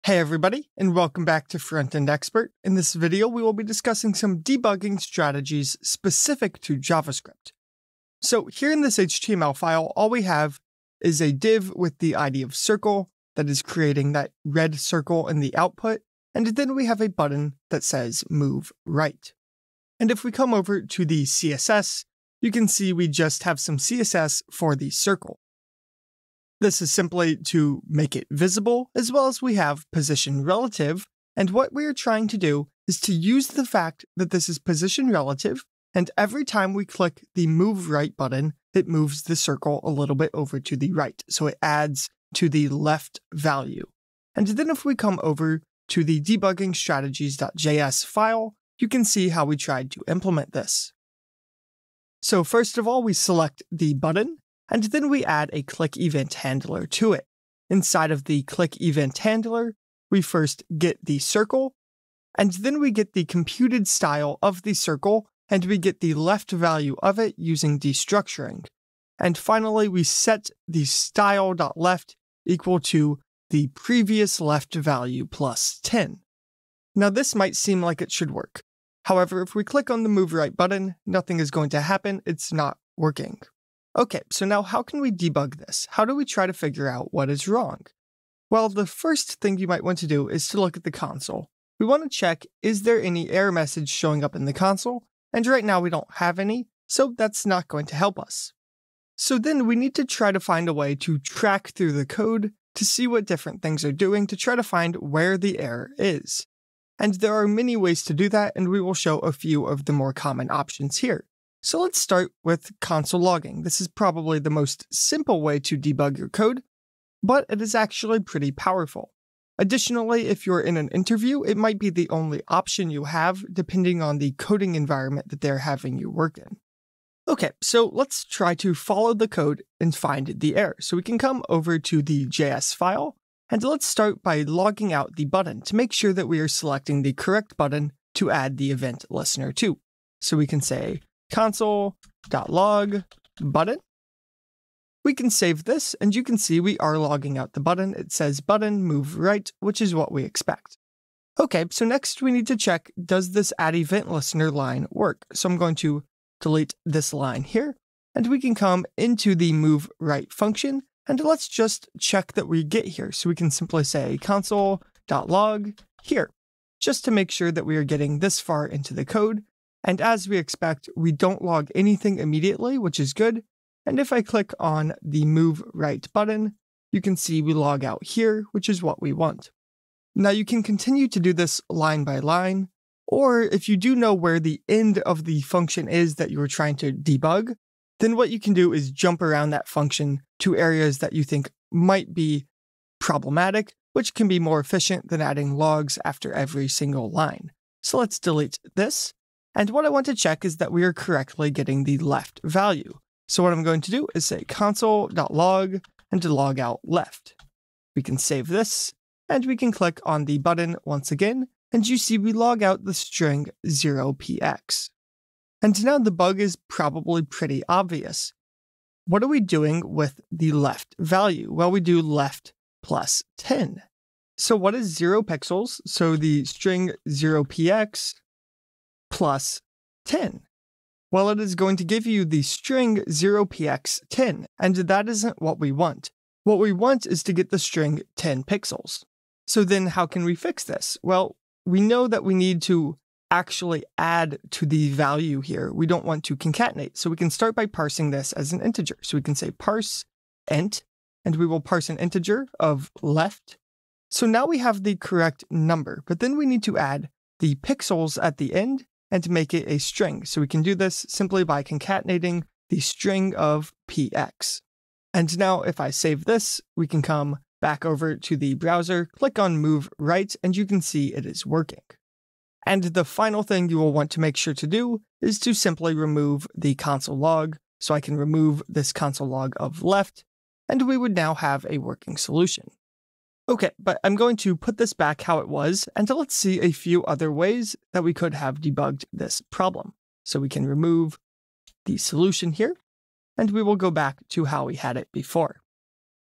Hey everybody, and welcome back to Front-End Expert. In this video, we will be discussing some debugging strategies specific to JavaScript. So here in this HTML file, all we have is a div with the ID of circle that is creating that red circle in the output, and then we have a button that says move right. And if we come over to the CSS, you can see we just have some CSS for the circle. This is simply to make it visible, as well as we have position relative, and what we are trying to do is to use the fact that this is position relative, and every time we click the move right button, it moves the circle a little bit over to the right, so it adds to the left value. And then if we come over to the debugging strategies.js file, you can see how we tried to implement this. So first of all, we select the button, and then we add a click event handler to it. Inside of the click event handler, we first get the circle, and then we get the computed style of the circle, and we get the left value of it using destructuring. And finally, we set the style.left equal to the previous left value plus 10. Now this might seem like it should work. However, if we click on the move right button, nothing is going to happen, it's not working. Okay, so now how can we debug this? How do we try to figure out what is wrong? Well, the first thing you might want to do is to look at the console. We want to check, is there any error message showing up in the console? And right now we don't have any, so that's not going to help us. So then we need to try to find a way to track through the code to see what different things are doing to try to find where the error is. And there are many ways to do that, and we will show a few of the more common options here. So let's start with console logging. This is probably the most simple way to debug your code, but it is actually pretty powerful. Additionally, if you're in an interview, it might be the only option you have depending on the coding environment that they're having you work in. Okay, so let's try to follow the code and find the error. So we can come over to the JS file, and let's start by logging out the button to make sure that we are selecting the correct button to add the event listener to. So we can say console.log button. We can save this, and you can see we are logging out the button. It says button move right, which is what we expect. Okay, so next we need to check, does this add event listener line work? So I'm going to delete this line here, and we can come into the move right function, and let's just check that we get here. So we can simply say console.log here, just to make sure that we are getting this far into the code. And as we expect, we don't log anything immediately, which is good. And if I click on the move right button, you can see we log out here, which is what we want. Now you can continue to do this line by line, or if you do know where the end of the function is that you are trying to debug, then what you can do is jump around that function to areas that you think might be problematic, which can be more efficient than adding logs after every single line. So let's delete this. And what I want to check is that we are correctly getting the left value. So what I'm going to do is say console.log and to log out left. We can save this, and we can click on the button once again, and you see we log out the string 0px. And now the bug is probably pretty obvious. What are we doing with the left value? Well, we do left plus 10. So what is 0 pixels? So the string 0px plus 10. Well, it is going to give you the string 0px10, and that isn't what we want. What we want is to get the string 10 pixels. So then how can we fix this? Well, we know that we need to actually add to the value here. We don't want to concatenate, so we can start by parsing this as an integer. So we can say parse int, and we will parse an integer of left. So now we have the correct number, but then we need to add the pixels at the end and to make it a string. So we can do this simply by concatenating the string of px. And now if I save this, we can come back over to the browser, click on move right, and you can see it is working. And the final thing you will want to make sure to do is to simply remove the console log. So I can remove this console log of left, and we would now have a working solution. Okay, but I'm going to put this back how it was, and let's see a few other ways that we could have debugged this problem. So we can remove the solution here, and we will go back to how we had it before.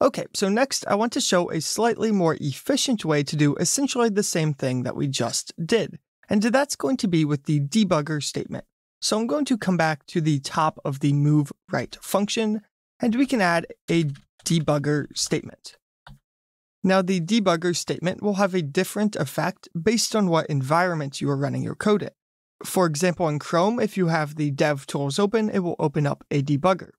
Okay, so next I want to show a slightly more efficient way to do essentially the same thing that we just did, and that's going to be with the debugger statement. So I'm going to come back to the top of the move right function, and we can add a debugger statement. Now the debugger statement will have a different effect based on what environment you are running your code in. For example, in Chrome, if you have the dev tools open, it will open up a debugger.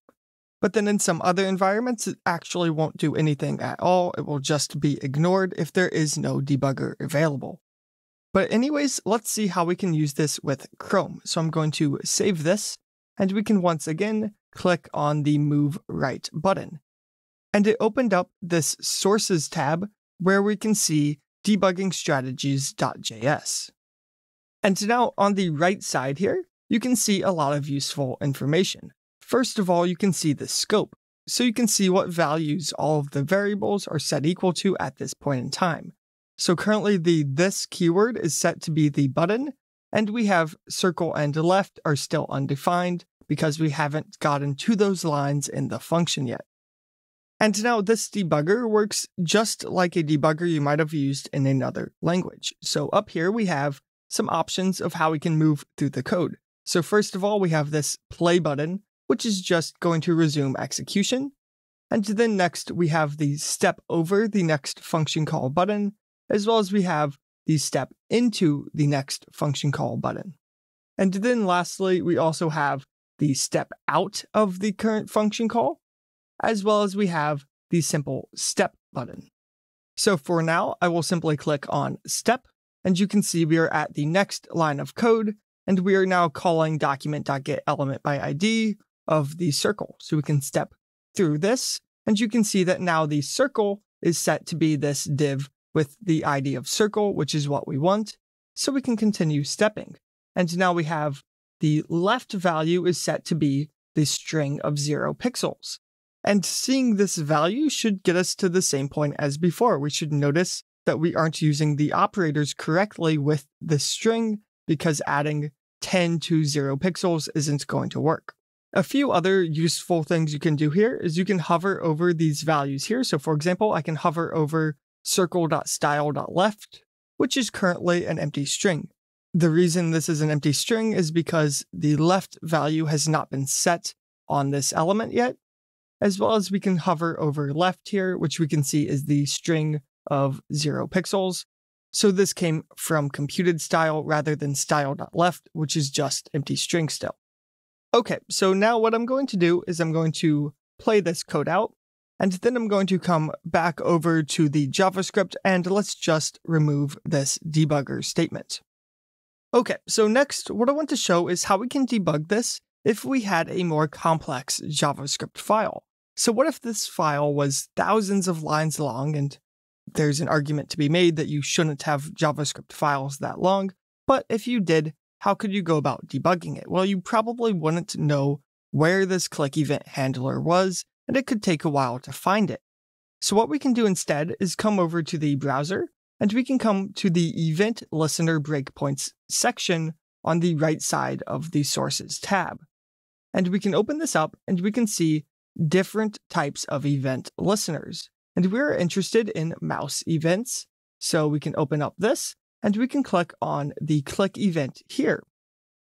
But then in some other environments, it actually won't do anything at all. It will just be ignored if there is no debugger available. But anyways, let's see how we can use this with Chrome. So I'm going to save this, and we can once again click on the Move Right button. And it opened up this Sources tab where we can see debuggingstrategies.js. And now on the right side here, you can see a lot of useful information. First of all, you can see the scope. So you can see what values all of the variables are set equal to at this point in time. So currently this keyword is set to be the button, and we have circle and left are still undefined because we haven't gotten to those lines in the function yet. And now this debugger works just like a debugger you might have used in another language. So up here we have some options of how we can move through the code. So first of all, we have this play button, which is just going to resume execution. And then next we have the step over the next function call button, as well as we have the step into the next function call button. And then lastly, we also have the step out of the current function call, as well as we have the simple step button. So for now, I will simply click on step, and you can see we are at the next line of code, and we are now calling document.getElementById of the circle. So we can step through this, and you can see that now the circle is set to be this div with the ID of circle, which is what we want. So we can continue stepping. And now we have the left value is set to be the string of 0 pixels. And seeing this value should get us to the same point as before. We should notice that we aren't using the operators correctly with the string because adding 10 to 0 pixels isn't going to work. A few other useful things you can do here is you can hover over these values here. So for example, I can hover over circle.style.left, which is currently an empty string. The reason this is an empty string is because the left value has not been set on this element yet, as well as we can hover over left here, which we can see is the string of 0 pixels. So this came from computed style rather than style.left, which is just empty string still. Okay, so now what I'm going to do is I'm going to play this code out, and then I'm going to come back over to the JavaScript, and let's just remove this debugger statement. Okay, so next, what I want to show is how we can debug this if we had a more complex JavaScript file. So what if this file was thousands of lines long, and there's an argument to be made that you shouldn't have JavaScript files that long, but if you did, how could you go about debugging it? Well, you probably wouldn't know where this click event handler was, and it could take a while to find it. So what we can do instead is come over to the browser, and we can come to the Event Listener Breakpoints section on the right side of the Sources tab. And we can open this up, and we can see different types of event listeners. And we're interested in mouse events, so we can open up this, and we can click on the click event here.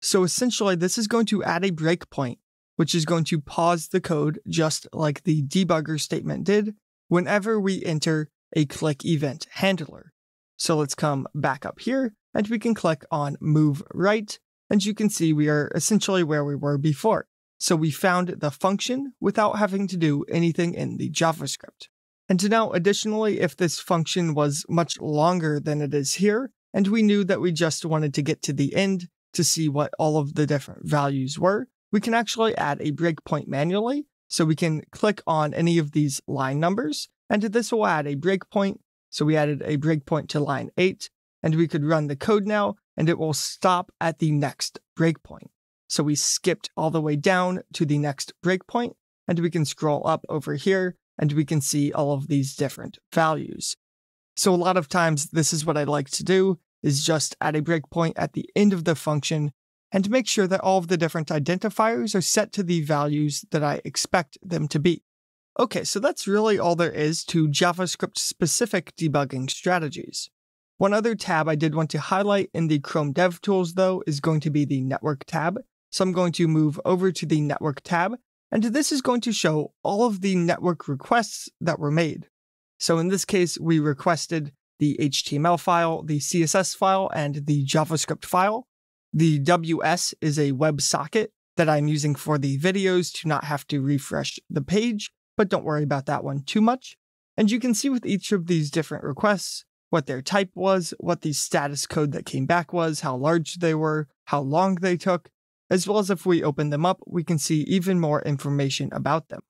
So essentially, this is going to add a breakpoint, which is going to pause the code just like the debugger statement did whenever we enter a click event handler. So let's come back up here, and we can click on Move Right, and you can see we are essentially where we were before. So we found the function without having to do anything in the JavaScript. And now additionally, if this function was much longer than it is here, and we knew that we just wanted to get to the end to see what all of the different values were, we can actually add a breakpoint manually. So we can click on any of these line numbers, and this will add a breakpoint. So we added a breakpoint to line 8, and we could run the code now, and it will stop at the next breakpoint. So we skipped all the way down to the next breakpoint, and we can scroll up over here, and we can see all of these different values. So a lot of times, this is what I like to do, is just add a breakpoint at the end of the function, and make sure that all of the different identifiers are set to the values that I expect them to be. Okay, so that's really all there is to JavaScript-specific debugging strategies. One other tab I did want to highlight in the Chrome DevTools, though, is going to be the Network tab. So I'm going to move over to the Network tab, and this is going to show all of the network requests that were made. So in this case, we requested the HTML file, the CSS file, and the JavaScript file. The WS is a WebSocket that I'm using for the videos to not have to refresh the page, but don't worry about that one too much. And you can see with each of these different requests what their type was, what the status code that came back was, how large they were, how long they took, as well as if we open them up, we can see even more information about them.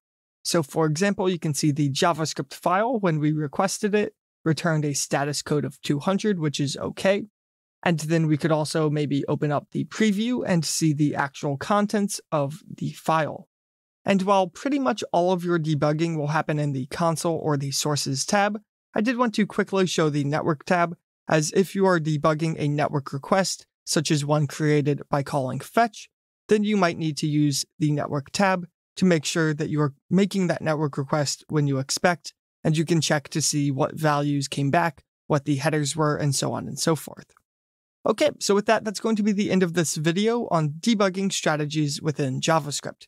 So for example, you can see the JavaScript file when we requested it returned a status code of 200, which is okay. And then we could also maybe open up the preview and see the actual contents of the file. And while pretty much all of your debugging will happen in the console or the sources tab, I did want to quickly show the network tab, as if you are debugging a network request, such as one created by calling fetch, then you might need to use the network tab to make sure that you are making that network request when you expect, and you can check to see what values came back, what the headers were, and so on and so forth. Okay, so with that, that's going to be the end of this video on debugging strategies within JavaScript.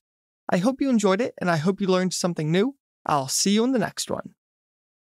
I hope you enjoyed it, and I hope you learned something new. I'll see you in the next one.